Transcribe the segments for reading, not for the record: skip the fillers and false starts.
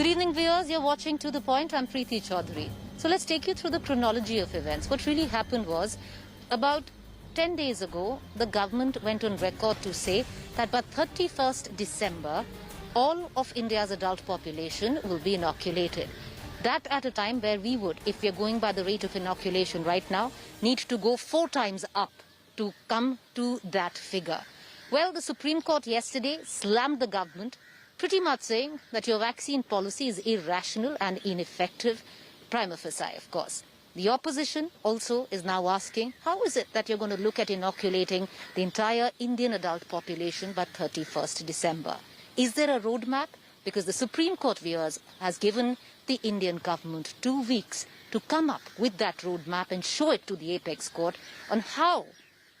Good evening, viewers. You're watching To The Point. I'm Preeti Chaudhary. So let's take you through the chronology of events. What really happened was, about 10 days ago, the government went on record to say that by 31st December, all of India's adult population will be inoculated. That at a time where we would, if we're going by the rate of inoculation right now, need to go 4 times up to come to that figure. Well, the Supreme Court yesterday slammed the government, pretty much saying that your vaccine policy is irrational and ineffective, prima facie, of course. The opposition also is now asking, how is it that you're going to look at inoculating the entire Indian adult population by 31st December? Is there a roadmap? Because the Supreme Court, viewers, has given the Indian government 2 weeks to come up with that roadmap and show it to the apex court on how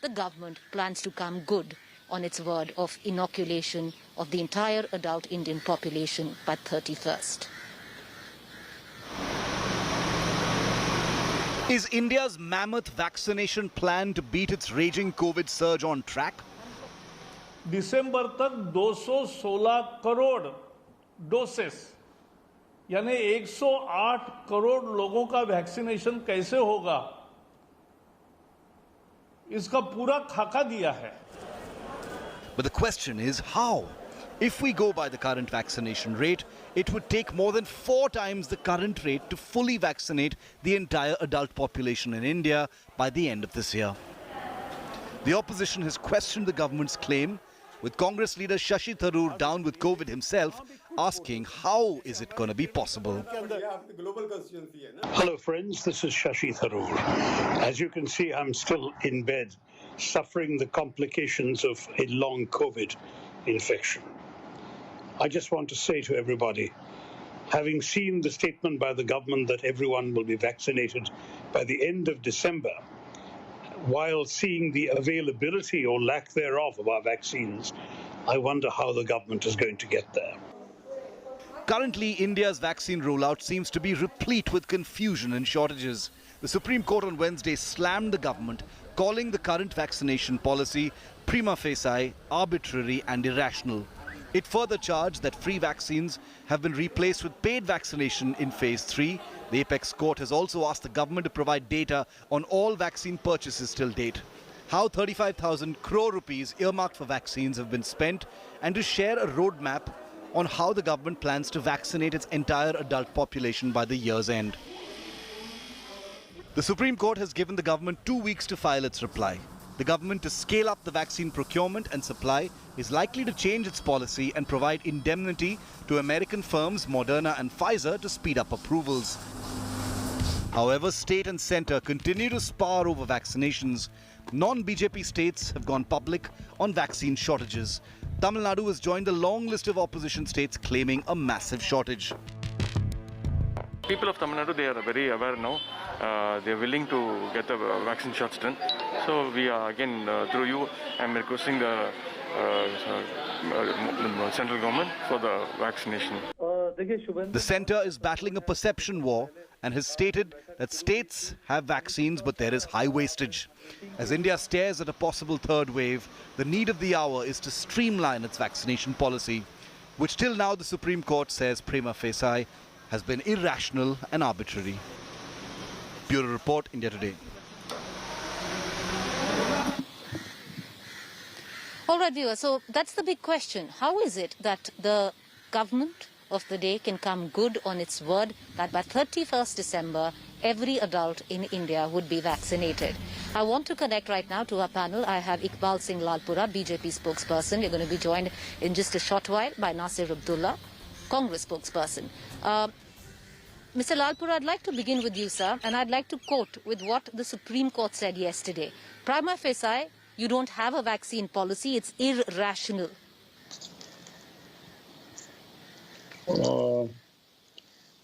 the government plans to come good on its word of inoculation of the entire adult Indian population by 31st. Is India's mammoth vaccination plan to beat its raging COVID surge on track? दिसंबर तक 216 crore doses यानी 108 करोड़ लोगों का vaccination कैसे होगा, इसका पूरा खाका दिया है. But the question is how? If we go by the current vaccination rate, it would take more than 4 times the current rate to fully vaccinate the entire adult population in India by the end of this year. The opposition has questioned the government's claim, with Congress leader Shashi Tharoor down with COVID himself, asking how is it going to be possible? Hello friends, this is Shashi Tharoor. As you can see, I'm still in bed, suffering the complications of a long COVID infection. I just want to say to everybody, having seen the statement by the government that everyone will be vaccinated by the end of December, while seeing the availability or lack thereof of our vaccines, I wonder how the government is going to get there. Currently, India's vaccine rollout seems to be replete with confusion and shortages. The Supreme Court on Wednesday slammed the government, calling the current vaccination policy prima facie, arbitrary and irrational. It further charged that free vaccines have been replaced with paid vaccination in phase 3. The apex court has also asked the government to provide data on all vaccine purchases till date, how 35,000 crore rupees earmarked for vaccines have been spent, and to share a roadmap on how the government plans to vaccinate its entire adult population by the year's end. The Supreme Court has given the government 2 weeks to file its reply. The government, to scale up the vaccine procurement and supply, is likely to change its policy and provide indemnity to American firms Moderna and Pfizer to speed up approvals. However, state and centre continue to spar over vaccinations. Non-BJP states have gone public on vaccine shortages. Tamil Nadu has joined the long list of opposition states claiming a massive shortage. People of Tamil Nadu, they are very aware now. They are willing to get the vaccine shots done. So we are again, through you, I am requesting the central government for the vaccination. The centre is battling a perception war and has stated that states have vaccines but there is high wastage. As India stares at a possible third wave, the need of the hour is to streamline its vaccination policy, which till now the Supreme Court says prima facie has been irrational and arbitrary. Bureau Report, India Today. All right, viewers, so that's the big question. How is it that the government of the day can come good on its word that by 31st December, every adult in India would be vaccinated? I want to connect right now to our panel. I have Iqbal Singh Lalpura, BJP spokesperson. You're going to be joined in just a short while by Nasir Abdullah, Congress spokesperson. Mr. Lalpura, I'd like to begin with you, sir, and I'd like to quote with what the Supreme Court said yesterday. Prima facie, you don't have a vaccine policy, it's irrational.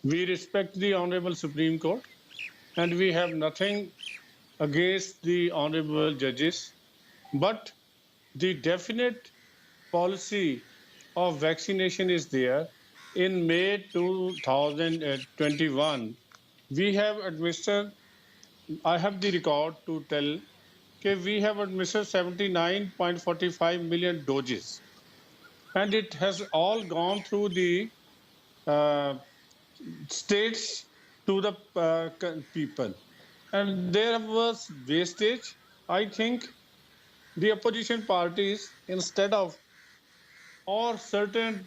We respect the Honorable Supreme Court and we have nothing against the Honorable judges, but the definite policy of vaccination is there. In May 2021, we have administered, I have the record to tell, that we have administered 79.45 million doses. And it has all gone through the states to the people. And there was wastage. I think the opposition parties, instead of, or certain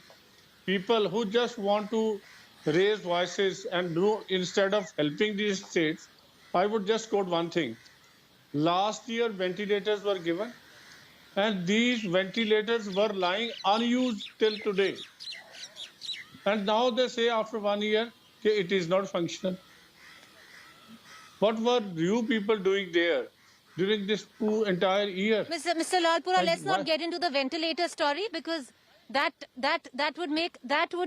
people who just want to raise voices and do, instead of helping these states, I would just quote one thing. Last year, ventilators were given, and these ventilators were lying unused till today. And now they say after 1 year, okay, it is not functional. What were you people doing there during this entire year? Mr. Lalpura, And let's not why- get into the ventilator story because that would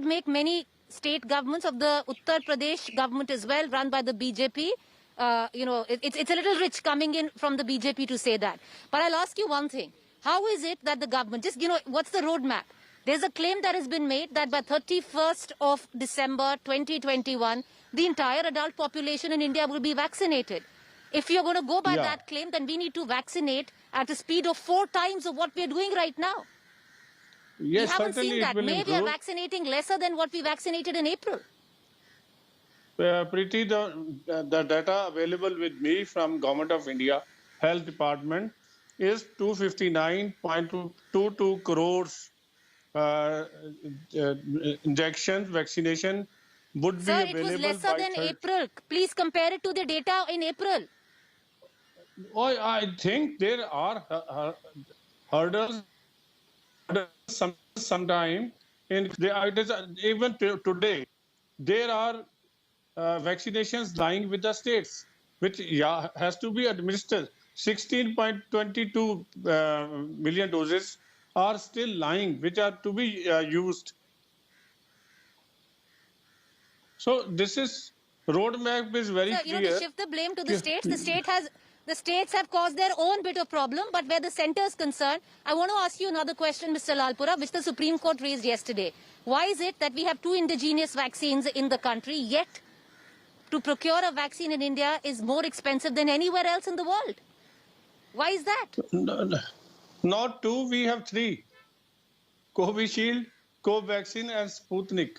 make many state governments of the Uttar Pradesh government as well, run by the BJP. It's a little rich coming in from the BJP to say that. But I'll ask you one thing: how is it that the government what's the roadmap? There's a claim that has been made that by 31st of December 2021, the entire adult population in India will be vaccinated. If you're going to go by Yeah. that claim, then we need to vaccinate at a speed of 4 times of what we're doing right now. We Yes, haven't certainly seen it that. will Maybe we are improve. vaccinating lesser than what we vaccinated in April. Preeti, the data available with me from Government of India Health Department is 259.22 crores injections, vaccination would be Sir, it available was lesser by than third. April. Please compare it to the data in April. Oh, I think there are hurdles sometime in it is, even today there are vaccinations lying with the states, which has to be administered. 16.22 million doses are still lying, which are to be used. So this is roadmap is very Sir, clear. to shift the blame to the states, the states have caused their own bit of problem, but where the centre is concerned, I want to ask you another question, Mr. Lalpura, which the Supreme Court raised yesterday. Why is it that we have 2 indigenous vaccines in the country, yet to procure a vaccine in India is more expensive than anywhere else in the world? Why is that? Not 2, we have 3. Covishield, Covaxin and Sputnik.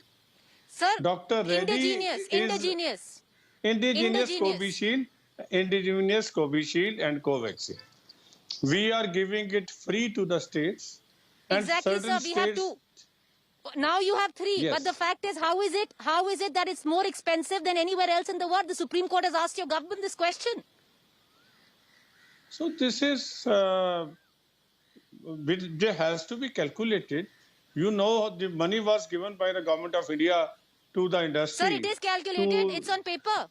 Sir, Dr. Reddy indigenous, is indigenous. indigenous Indigenous. Covishield and Covaxin. We are giving it free to the states. And Exactly, certain sir. We have states- 2. Now you have 3. Yes. But the fact is, how is it that it's more expensive than anywhere else in the world? The Supreme Court has asked your government this question. So this is it has to be calculated. You know, the money was given by the Government of India to the industry. Sir, it is calculated. to- It's on paper.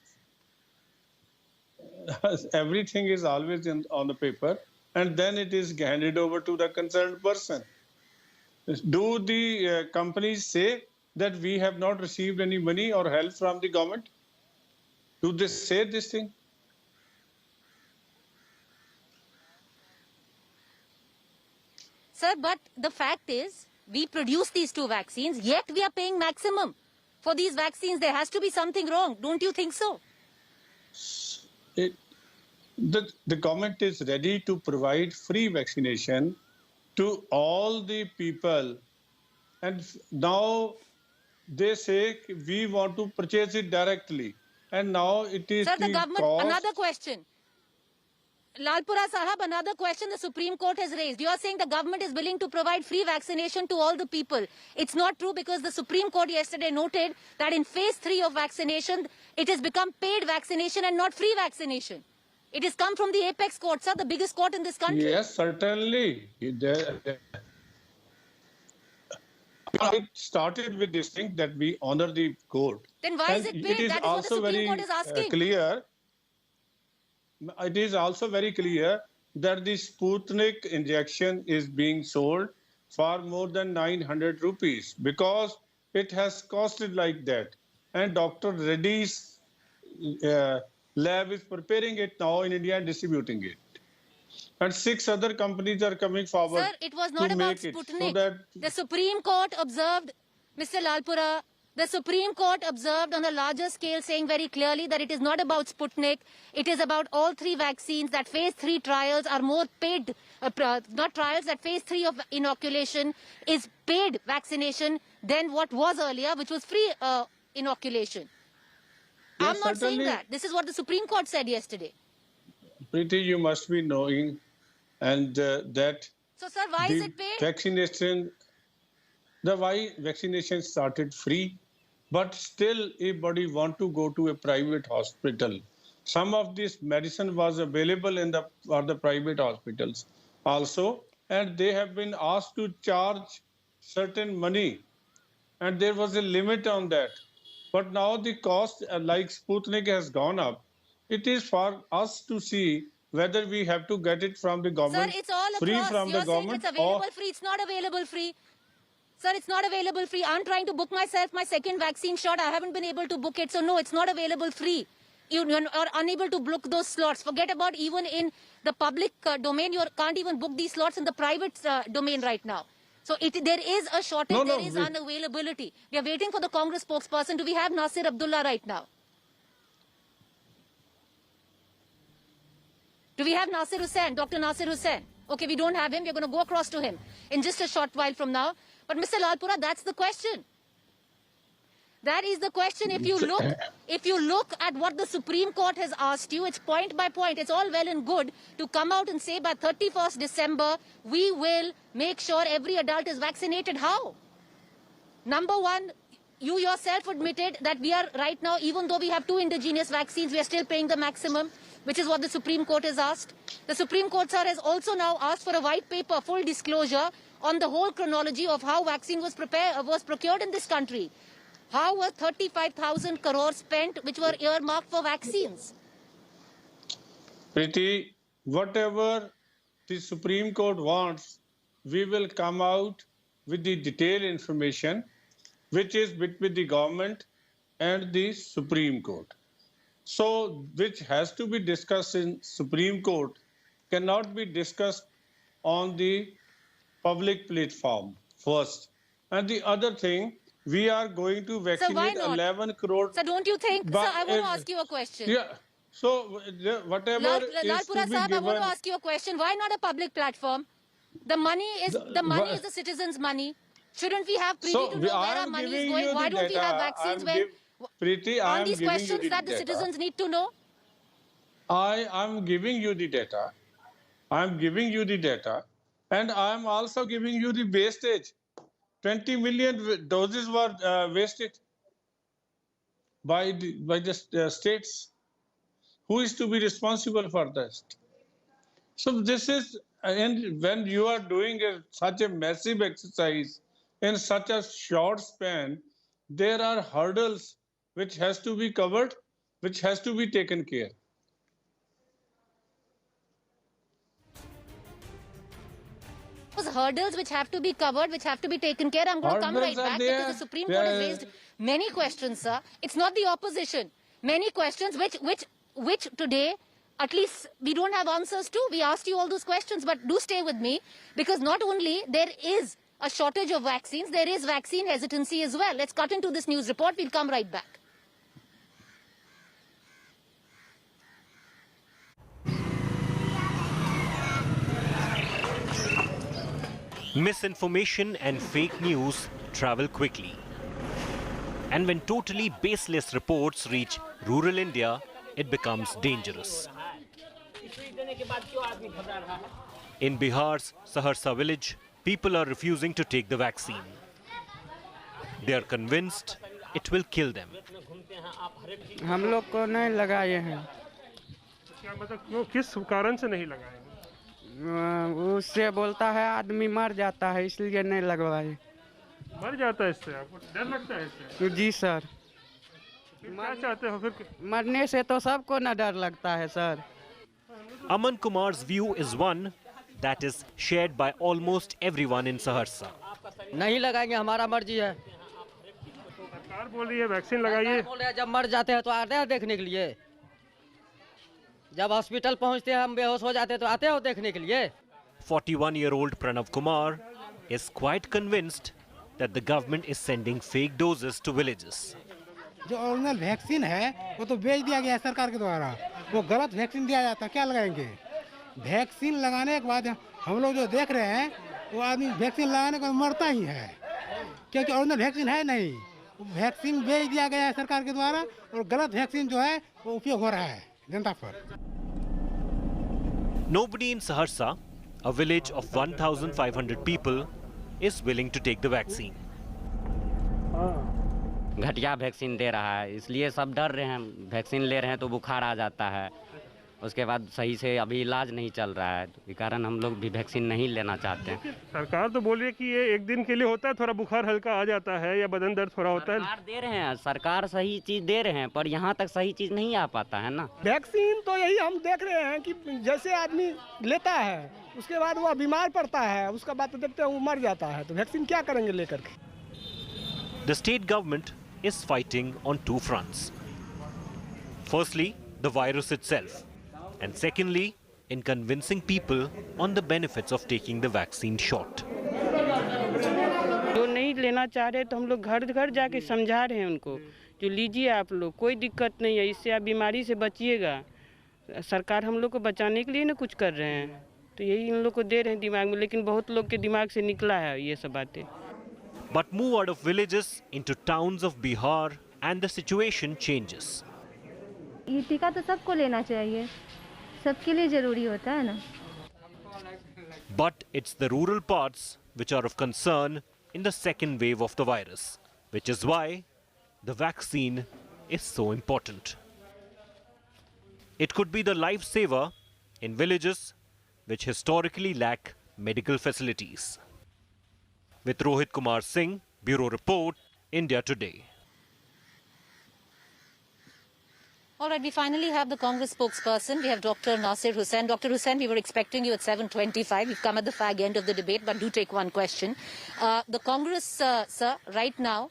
Everything is always on the paper, and then it is handed over to the concerned person. Do the companies say that we have not received any money or help from the government? Do they say this thing? Sir, but the fact is, we produce these 2 vaccines, yet we are paying maximum for these vaccines. There has to be something wrong. Don't you think so? The government is ready to provide free vaccination to all the people, and now they say we want to purchase it directly, and now it is Sir, the government, cost. another question. Lalpura Sahab, another question the Supreme Court has raised. You are saying the government is willing to provide free vaccination to all the people. It's not true because the Supreme Court yesterday noted that in phase 3 of vaccination, it has become paid vaccination and not free vaccination. It has come from the apex court, sir, the biggest court in this country. Yes, certainly. It started with this thing that we honor the court. Then why is And it paid? is That is what the also Supreme very, Court is asking. Clear. It is also very clear that the Sputnik injection is being sold for more than 900 rupees because it has costed like that. And Dr. Reddy's lab is preparing it now in India and distributing it. And 6 other companies are coming forward. Sir, it was not to about make it, Sputnik. so that The Supreme Court observed, Mr. Lalpura, The Supreme Court observed on a larger scale, saying very clearly that it is not about Sputnik. It is about all three vaccines, that phase 3 trials are more paid, not trials, that phase 3 of inoculation is paid vaccination than what was earlier, which was free inoculation. Yes, I'm not saying certainly. that. This is what the Supreme Court said yesterday. Preeti, you must be knowing and that So, sir, why is it paid? Why vaccination started free, but still everybody want to go to a private hospital. Some of this medicine was available in the private hospitals also, and they have been asked to charge certain money, and there was a limit on that. But now the cost, like Sputnik, has gone up. It is for us to see whether we have to get it from the Sir, government, it's all free across. from You're the saying government, it's available free. It's not available free. Sir, it's not available free. I'm trying to book myself my second vaccine shot. I haven't been able to book it. So, no, it's not available free. You are unable to book those slots. Forget about even in the public domain. You can't even book these slots in the private domain right now. So, there is a shortage. No, there is unavailability. We are waiting for the Congress spokesperson. Do we have Nasir Abdullah right now? Do we have Nasir Hussain, Dr. Nasir Hussain? Okay, we don't have him. We're going to go across to him in just a short while from now. But Mr. Lalpura, that's the question. That is the question. If you look at what the Supreme Court has asked you, it's point by point. It's all well and good to come out and say by 31st December, we will make sure every adult is vaccinated. How? Number one, you yourself admitted that we are right now, even though we have 2 indigenous vaccines, we are still paying the maximum, which is what the Supreme Court has asked. The Supreme Court, sir, has also now asked for a white paper, full disclosure on the whole chronology of how vaccine was procured in this country. How were 35,000 crores spent, which were earmarked for vaccines? Preeti, whatever the Supreme Court wants, we will come out with the detailed information, which is between the government and the Supreme Court. So, which has to be discussed in Supreme Court cannot be discussed on the public platform first. And the other thing, we are going to vaccinate 11 crore. So don't you think, sir, I want to ask you a question. Yeah. So whatever is to Lalpura be Sahab, given. I want to ask you a question. Why not a public platform? The money is the citizens' money. Shouldn't we have privy to know where our money is going? Why don't we have vaccines on these questions that the citizens need to know? I am giving you the data. I am giving you the data, and I am also giving you the wastage. 20 million doses were wasted by the states. Who is to be responsible for that? So this is, and when you are doing such a massive exercise in such a short span, there are hurdles which has to be covered, which has to be taken care. Those hurdles which have to be covered, which have to be taken care. I'm going to come right back because the Supreme Court has raised many questions, sir. It's not the opposition. Many questions which today, at least we don't have answers to. We asked you all those questions, but do stay with me because not only there is a shortage of vaccines, there is vaccine hesitancy as well. Let's cut into this news report. We'll come right back. Misinformation and fake news travel quickly. And when totally baseless reports reach rural India, it becomes dangerous. In Bihar's Saharsa village, people are refusing to take the vaccine. They are convinced it will kill them. हम लोग को नहीं लगाए हैं। क्या मतलब किस कारण से नहीं लगाए? उससे बोलता है आदमी मर जाता है इसलिए नहीं लगवाए। मर जाता है इससे? आपको डर लगता है इससे? जी सर। क्या चाहते हो फिर? मरने से तो सबको न डर लगता है sir. Aman Kumar's view is one that is shared by almost everyone in Saharsa. नहीं लगाएंगे, हमारा मर्जी है। सरकार बोल रही है वैक्सीन लगाइए। बोल रहे हैं जब मर जाते हैं तो आते हैं देखने के लिए। जब हॉस्पिटल पहुंचते हैं हम बेहोश हो जाते हैं तो आते हो देखने के लिए। 41-year-old Pranav Kumar is quite convinced that the government is sending fake doses to villages. जो ओरिजिनल वैक्सीन है वो तो बेच दिया गया है सरकार के द्वारा, वो गलत वैक्सीन दिया जाता है, क्या लगाएंगे? वैक्सीन लगाने के बाद हम लोग जो देख रहे हैं वो आदमी वैक्सीन लगाने के बाद मरता ही है, क्योंकि ओरिजिनल वैक्सीन है नहीं, वैक्सीन बेच दिया गया है सरकार के द्वारा और गलत वैक्सीन जो है वो उपयोग हो रहा है जनता पर। Nobody in Saharsa, a village of 1,500 people, is willing to take the vaccine. घटिया वैक्सीन दे रहा है, इसलिए सब डर रहे हैं। वैक्सीन ले रहे हैं तो बुखार आ जाता है, उसके बाद सही से अभी इलाज नहीं चल रहा है, तो इस कारण हम लोग भी वैक्सीन नहीं लेना चाहते हैं। सरकार तो बोल रही है कि ये एक दिन के लिए होता है, थोड़ा बुखार हल्का आ जाता है या बदन दर्द थोड़ा होता है। सरकार दे रहे हैं, सरकार सही चीज़ दे रहे हैं, पर यहाँ तक सही चीज़ नहीं आ पाता है ना। वैक्सीन तो यही हम देख रहे हैं कि जैसे आदमी लेता है उसके बाद वो बीमार पड़ता है, उसका बाद तो देखते हैं वो मर जाता है, तो वैक्सीन क्या करेंगे लेकर के। The state government is fighting on two fronts. Firstly, the virus itself, and secondly, in convincing people on the benefits of taking the vaccine shot. जो नहीं लेना चाह रहे तो हम लोग घर घर जाके समझा रहे हैं उनको, जो लीजिए आप लोग, कोई दिक्कत नहीं है, इससे आप बीमारी से बचिएगा। सरकार हम लोग को बचाने के लिए ना कुछ कर रहे हैं, तो यही इन लोग को दे रहे हैं दिमाग में, लेकिन बहुत लोग के दिमाग से निकला है ये सब बातें। But move out of villages into towns of Bihar and the situation changes. ये टीका तो सबको लेना चाहिए, सबके लिए जरूरी होता है ना। But it's the rural parts which are of concern in the second wave of the virus, which is why the vaccine is so important. It could be the lifesaver in villages which historically lack medical facilities. With Rohit Kumar Singh, Bureau Report, India Today. All right, we finally have the Congress spokesperson. We have Dr. Nasir Hussain. Dr. Hussain, we were expecting you at 7:25. We've come at the fag end of the debate, but do take one question. The Congress, sir, right now,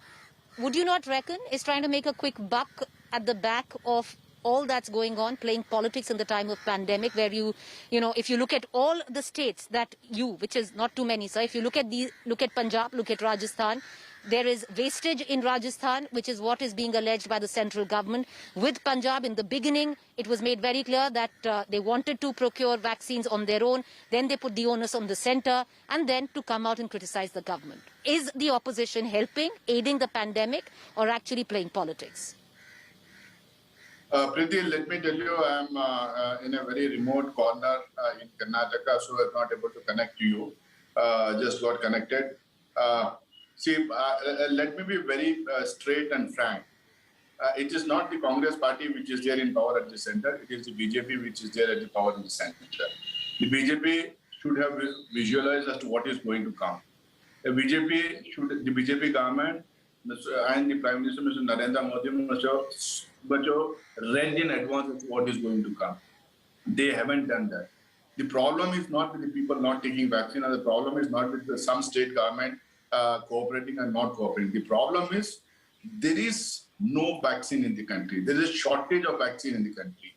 would you not reckon is trying to make a quick buck at the back of all that's going on, playing politics in the time of pandemic, where you know, if you look at all the states that which is not too many, sir, if you look at Punjab, look at Rajasthan, there is wastage in Rajasthan, which is what is being alleged by the central government. With Punjab, in the beginning, it was made very clear that they wanted to procure vaccines on their own. Then they put the onus on the centre, and then to come out and criticize the government. Is the opposition helping, aiding the pandemic, or actually playing politics? Priti, let me tell you, I'm in a very remote corner in Karnataka, so I'm not able to connect to you. Just got connected. Let me be very straight and frank. It is not the Congress party which is there in power at the center. It is the BJP which is there at the power in the center. The BJP should have visualized as to what is going to come. The BJP government and the Prime Minister, Mr. Narendra Modi, must have read in advance what is going to come. They haven't done that. The problem is not with the people not taking vaccine, and the problem is not with some state government cooperating and not cooperating. The problem is there is no vaccine in the country. There is a shortage of vaccine in the country.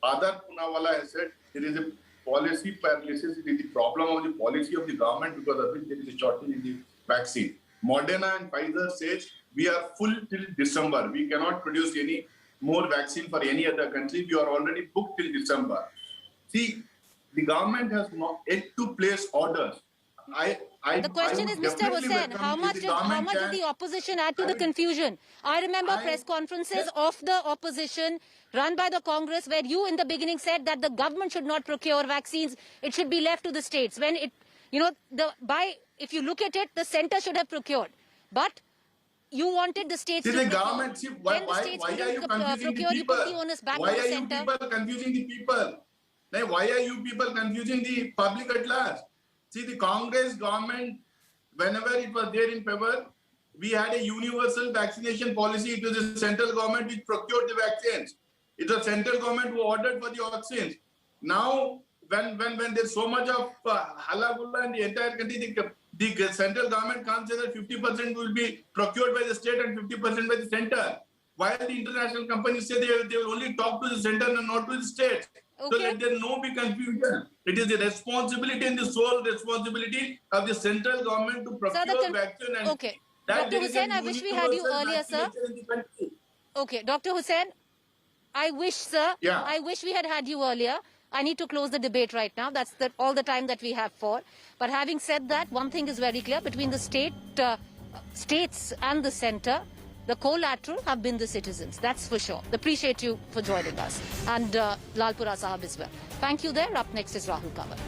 Adar Poonawalla has said there is a policy paralysis. It is the problem of the policy of the government, because of which there is a shortage in the vaccine. Moderna and Pfizer says we are full till December. We cannot produce any more vaccine for any other country. We are already booked till December. See, the government has not yet to place orders. The question is, Mr. Hussain, how much did the opposition add to the confusion? I remember press conferences of the opposition run by the Congress, where you in the beginning said that the government should not procure vaccines. It should be left to the states. When it, if you look at it, the centre should have procured. But you wanted the states to the government. See, why are you confusing the people? You put the onus back Why on the are you centre. people confusing the people? Why are you people confusing the public at large? See, the Congress government, whenever it was there in power, we had a universal vaccination policy. It was the central government which procured the vaccines. It was central government who ordered for the vaccines. Now, when there's so much of halagulla in the entire country, the central government can't say that 50% will be procured by the state and 50% by the center. While the international companies say they will only talk to the center and not to the state. So Okay. let there no be confusion. It is the responsibility and the sole responsibility of the central government to procure vaccine. And Okay. that Dr. there is a Hussain, I wish we had you universal earlier, sir. vaccination in the country. Okay, Dr. Hussain, I wish, sir, Yeah. I wish we had you earlier. I need to close the debate right now. That's all the time that we have for. But having said that, one thing is very clear. Between the states and the centre, the collateral have been the citizens. That's for sure. Appreciate you for joining us. And Lalpura Sahab as well. Thank you there. Up next is Rahul Kanwar.